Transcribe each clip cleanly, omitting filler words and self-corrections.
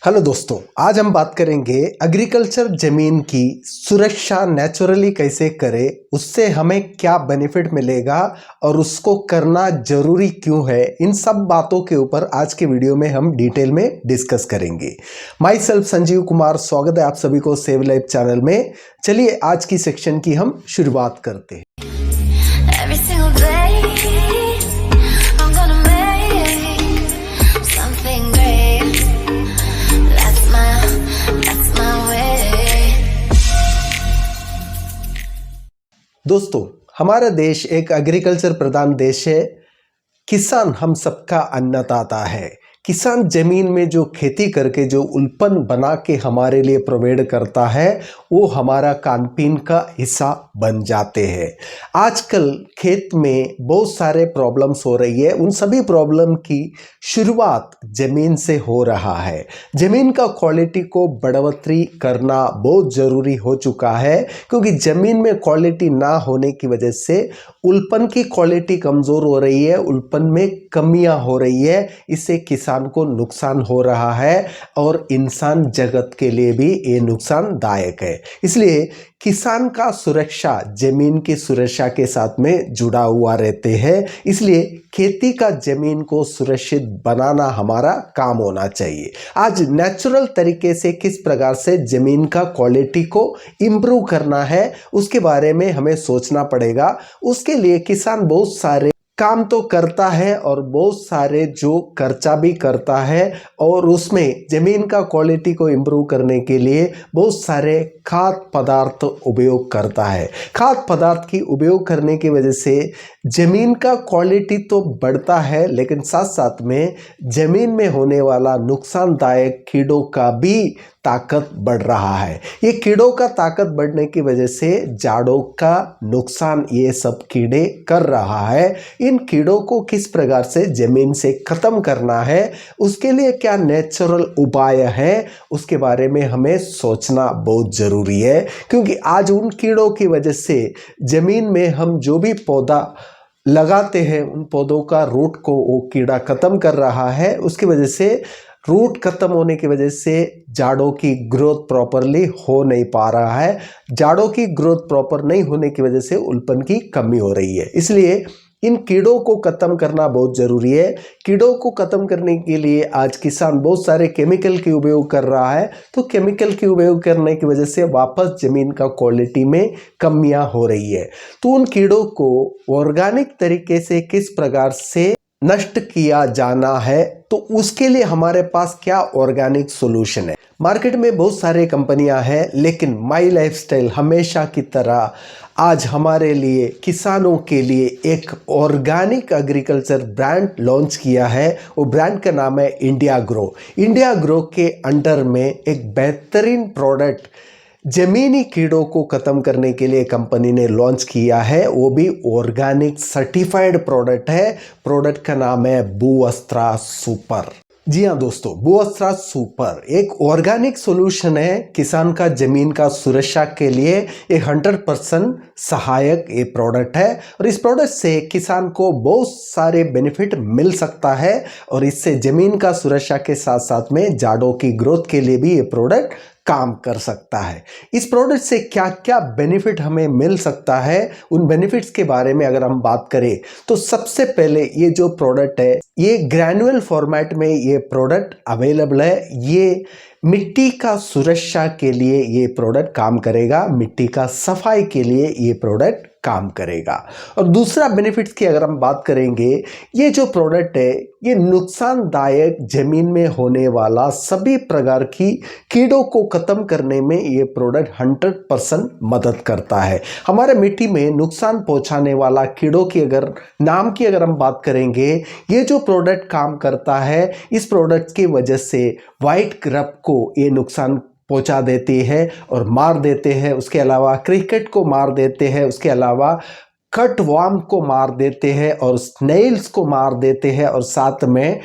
Hello दोस्तों, आज हम बात करेंगे एग्रीकल्चर ज़मीन की सुरक्षा नेचुरली कैसे करें, उससे हमें क्या बेनिफिट मिलेगा और उसको करना ज़रूरी क्यों है। इन सब बातों के ऊपर आज के वीडियो में हम डिटेल में डिस्कस करेंगे। माई सेल्फ संजीव कुमार, स्वागत है आप सभी को सेव लाइफ चैनल में। चलिए आज की सेक्शन की हम शुरुआत करते हैं। दोस्तों, हमारा देश एक एग्रीकल्चर प्रधान देश है। किसान हम सबका अन्नदाता है। किसान जमीन में जो खेती करके जो उत्पन्न बना के हमारे लिए प्रोवाइड करता है, वो हमारा खान पीन का हिस्सा बन जाते हैं। आजकल खेत में बहुत सारे प्रॉब्लम्स हो रही है। उन सभी प्रॉब्लम की शुरुआत ज़मीन से हो रहा है। ज़मीन का क्वालिटी को बढ़ोतरी करना बहुत ज़रूरी हो चुका है, क्योंकि ज़मीन में क्वालिटी ना होने की वजह से उत्पन्न की क्वालिटी कमज़ोर हो रही है, उत्पन्न में कमियां हो रही है। इससे किसान को नुकसान हो रहा है और इंसान जगत के लिए भी ये नुकसानदायक है। इसलिए किसान का सुरक्षा जमीन की सुरक्षा के साथ में जुड़ा हुआ रहते हैं। इसलिए खेती का जमीन को सुरक्षित बनाना हमारा काम होना चाहिए। आज नेचुरल तरीके से किस प्रकार से जमीन का क्वालिटी को इम्प्रूव करना है, उसके बारे में हमें सोचना पड़ेगा। उसके लिए किसान बहुत सारे काम तो करता है और बहुत सारे जो खर्चा भी करता है, और उसमें ज़मीन का क्वालिटी को इम्प्रूव करने के लिए बहुत सारे खाद्य पदार्थ उपयोग करता है। खाद्य पदार्थ की उपयोग करने की वजह से ज़मीन का क्वालिटी तो बढ़ता है, लेकिन साथ साथ में ज़मीन में होने वाला नुकसानदायक कीड़ों का भी ताकत बढ़ रहा है। ये कीड़ों का ताकत बढ़ने की वजह से जाड़ों का नुकसान ये सब कीड़े कर रहा है। इन कीड़ों को किस प्रकार से जमीन से खत्म करना है, उसके लिए क्या नेचुरल उपाय है, उसके बारे में हमें सोचना बहुत ज़रूरी है। क्योंकि आज उन कीड़ों की वजह से ज़मीन में हम जो भी पौधा लगाते हैं, उन पौधों का रूट को वो कीड़ा खत्म कर रहा है। उसकी वजह से रूट खत्म होने की वजह से जाड़ों की ग्रोथ प्रॉपरली हो नहीं पा रहा है। जाड़ों की ग्रोथ प्रॉपर नहीं होने की वजह से उत्पन्न की कमी हो रही है। इसलिए इन कीड़ों को खत्म करना बहुत ज़रूरी है। कीड़ों को खत्म करने के लिए आज किसान बहुत सारे केमिकल के उपयोग कर रहा है। तो केमिकल के उपयोग करने की वजह से वापस ज़मीन का क्वालिटी में कमियां हो रही है। तो उन कीड़ों को ऑर्गेनिक तरीके से किस प्रकार से नष्ट किया जाना है, तो उसके लिए हमारे पास क्या ऑर्गेनिक सॉल्यूशन है। मार्केट में बहुत सारे कंपनियां हैं, लेकिन माई लाइफस्टाइल हमेशा की तरह आज हमारे लिए किसानों के लिए एक ऑर्गेनिक एग्रीकल्चर ब्रांड लॉन्च किया है। वो ब्रांड का नाम है इंडिया ग्रो। इंडिया ग्रो के अंडर में एक बेहतरीन प्रोडक्ट जमीनी कीड़ों को खत्म करने के लिए कंपनी ने लॉन्च किया है। वो भी ऑर्गेनिक सर्टिफाइड प्रोडक्ट है। प्रोडक्ट का नाम है भूअस्त्रा सुपर। जी हाँ दोस्तों, भूअस्त्रा सुपर एक ऑर्गेनिक सॉल्यूशन है किसान का जमीन का सुरक्षा के लिए। ये 100% सहायक ये प्रोडक्ट है, और इस प्रोडक्ट से किसान को बहुत सारे बेनिफिट मिल सकता है। और इससे जमीन का सुरक्षा के साथ साथ में जाड़ों की ग्रोथ के लिए भी ये प्रोडक्ट काम कर सकता है। इस प्रोडक्ट से क्या क्या बेनिफिट हमें मिल सकता है, उन बेनिफिट्स के बारे में अगर हम बात करें, तो सबसे पहले ये जो प्रोडक्ट है, ये ग्रैन्युअल फॉर्मेट में ये प्रोडक्ट अवेलेबल है। ये मिट्टी का सुरक्षा के लिए ये प्रोडक्ट काम करेगा, मिट्टी का सफाई के लिए ये प्रोडक्ट काम करेगा। और दूसरा बेनिफिट्स की अगर हम बात करेंगे, ये जो प्रोडक्ट है ये नुकसानदायक जमीन में होने वाला सभी प्रकार की कीड़ों को खत्म करने में ये प्रोडक्ट 100% मदद करता है। हमारे मिट्टी में नुकसान पहुंचाने वाला कीड़ों की अगर नाम की अगर हम बात करेंगे, ये जो प्रोडक्ट काम करता है, इस प्रोडक्ट की वजह से व्हाइट क्रब को ये नुकसान पहुंचा देती है और मार देते हैं। उसके अलावा क्रिकेट को मार देते हैं, उसके अलावा कटवर्म को मार देते हैं और स्नेल्स को मार देते हैं, और साथ में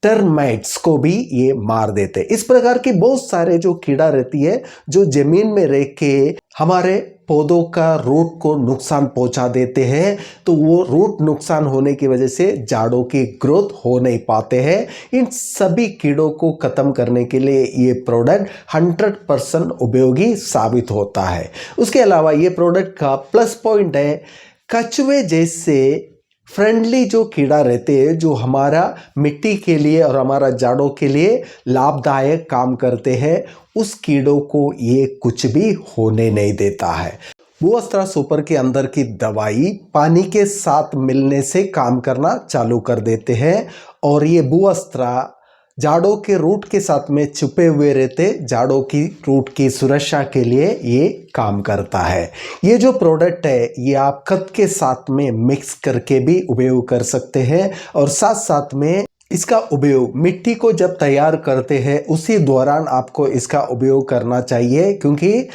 टर्माइट्स को भी ये मार देते हैं। इस प्रकार की बहुत सारे जो कीड़ा रहती है जो जमीन में रह के हमारे पौधों का रूट को नुकसान पहुंचा देते हैं, तो वो रूट नुकसान होने की वजह से झाड़ों की ग्रोथ हो नहीं पाते हैं। इन सभी कीड़ों को खत्म करने के लिए ये प्रोडक्ट 100% उपयोगी साबित होता है। उसके अलावा ये प्रोडक्ट का प्लस पॉइंट है, कछुए जैसे फ्रेंडली जो कीड़ा रहते हैं जो हमारा मिट्टी के लिए और हमारा झाड़ों के लिए लाभदायक काम करते हैं, उस कीड़ों को ये कुछ भी होने नहीं देता है। भूअस्त्रा सुपर के अंदर की दवाई पानी के साथ मिलने से काम करना चालू कर देते हैं और ये भूअस्त्रा झाड़ों के रूट के साथ में छुपे हुए रहते झाड़ों की रूट की सुरक्षा के लिए ये काम करता है। ये जो प्रोडक्ट है ये आप खत के साथ में मिक्स करके भी उपयोग कर सकते हैं और साथ साथ में इसका उपयोग मिट्टी को जब तैयार करते हैं उसी दौरान आपको इसका उपयोग करना चाहिए, क्योंकि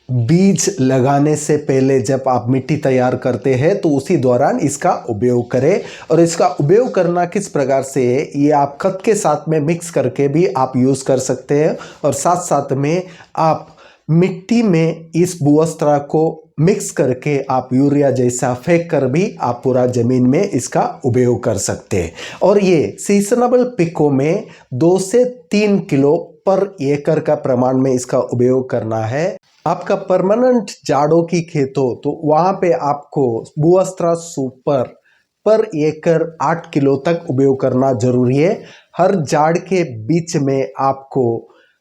बीज लगाने से पहले जब आप मिट्टी तैयार करते हैं तो उसी दौरान इसका उपयोग करें। और इसका उपयोग करना किस प्रकार से है, ये आप खत के साथ में मिक्स करके भी आप यूज़ कर सकते हैं और साथ साथ में आप मिट्टी में इस भूअस्त्रा को मिक्स करके आप यूरिया जैसा फेंक कर भी आप पूरा ज़मीन में इसका उपयोग कर सकते हैं। और ये सीजनेबल पिकों में 2 से 3 किलो पर एकड़ का प्रमाण में इसका उपयोग करना है। आपका परमानेंट झाड़ों की खेत हो तो वहाँ पे आपको भूअस्त्रा सुपर पर एकड़ 8 किलो तक उपयोग करना जरूरी है। हर झाड़ के बीच में आपको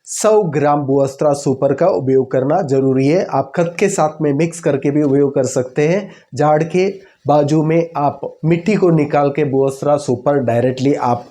100 ग्राम भूअस्त्रा सुपर का उपयोग करना जरूरी है। आप खत के साथ में मिक्स करके भी उपयोग कर सकते हैं। झाड़ के बाजू में आप मिट्टी को निकाल के भूअस्त्रा सुपर डायरेक्टली आप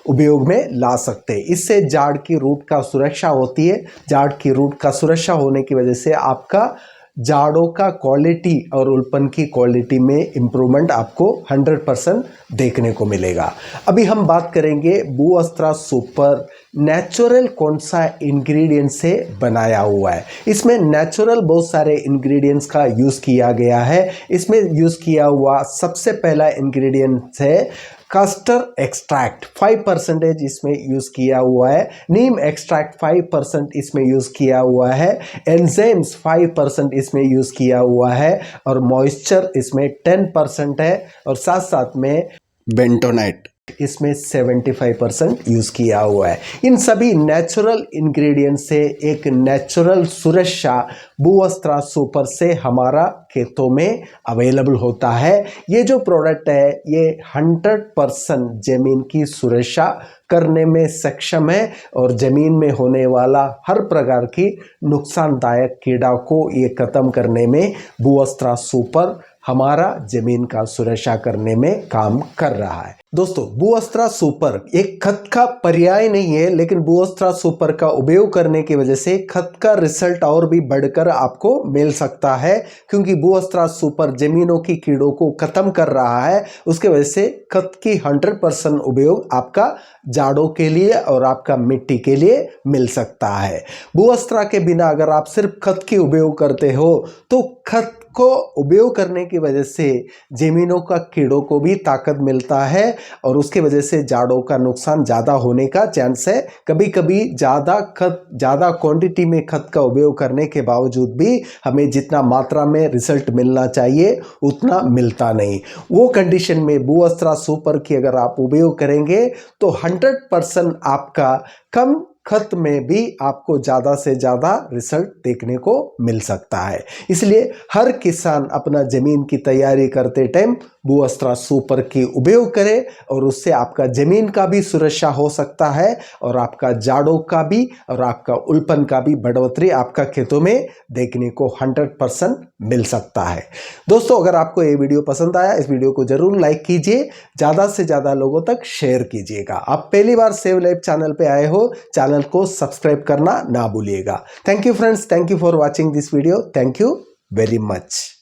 उपयोग में ला सकते हैं। इससे झाड़ की रूट का सुरक्षा होती है। झाड़ की रूट का सुरक्षा होने की वजह से आपका झाड़ों का क्वालिटी और उल्पन की क्वालिटी में इम्प्रूवमेंट आपको 100% देखने को मिलेगा। अभी हम बात करेंगे भूअस्त्रा सुपर नेचुरल कौन सा इंग्रेडिएंट से बनाया हुआ है। इसमें नेचुरल बहुत सारे इंग्रेडिएंट्स का यूज़ किया गया है। इसमें यूज़ किया हुआ सबसे पहला इंग्रेडिएंट है कास्टर एक्सट्रैक्ट 5% इसमें यूज़ किया हुआ है। नीम एक्सट्रैक्ट 5% इसमें यूज़ किया हुआ है। एंजाइम्स 5% इसमें यूज़ किया हुआ है और मॉइस्चर इसमें 10% है और साथ साथ में बेंटोनाइट इसमें 75% यूज़ किया हुआ है। इन सभी नेचुरल इंग्रेडिएंट से एक नेचुरल सुरक्षा भूअस्त्रा सुपर से हमारा खेतों में अवेलेबल होता है। ये जो प्रोडक्ट है ये 100% ज़मीन की सुरक्षा करने में सक्षम है और ज़मीन में होने वाला हर प्रकार की नुकसानदायक कीड़ा को ये ख़त्म करने में भूअस्त्रा सुपर हमारा ज़मीन का सुरक्षा करने में काम कर रहा है। दोस्तों भूअस्त्रा सुपर एक खत का पर्याय नहीं है, लेकिन भूअस्त्रा सुपर का उपयोग करने की वजह से खत का रिजल्ट और भी बढ़कर आपको मिल सकता है, क्योंकि भूअस्त्रा सुपर जमीनों की कीड़ों को खत्म कर रहा है। उसके वजह से खत की 100% उपयोग आपका झाड़ों के लिए और आपका मिट्टी के लिए मिल सकता है। भूअस्त्रा के बिना अगर आप सिर्फ खत की उपयोग करते हो तो खत को उपयोग करने की वजह से जमीनों का कीड़ों को भी ताकत मिलता है और उसके वजह से झाड़ों का नुकसान ज़्यादा होने का चांस है। कभी कभी ज़्यादा क्वांटिटी में खत का उपयोग करने के बावजूद भी हमें जितना मात्रा में रिजल्ट मिलना चाहिए उतना मिलता नहीं। वो कंडीशन में भूअस्त्रा सुपर की अगर आप उपयोग करेंगे तो 100% आपका कम खत में भी आपको ज़्यादा से ज़्यादा रिजल्ट देखने को मिल सकता है। इसलिए हर किसान अपना ज़मीन की तैयारी करते टाइम भूअस्त्रा सुपर की उपयोग करें और उससे आपका ज़मीन का भी सुरक्षा हो सकता है और आपका झाड़ों का भी और आपका उल्पन का भी बढ़ोतरी आपका खेतों में देखने को 100% मिल सकता है। दोस्तों अगर आपको ये वीडियो पसंद आया इस वीडियो को जरूर लाइक कीजिए, ज़्यादा से ज़्यादा लोगों तक शेयर कीजिएगा। आप पहली बार सेव लाइफ चैनल पे आए हो, चैनल को सब्सक्राइब करना ना भूलिएगा। Thank you friends, thank you for watching this video, thank you very much.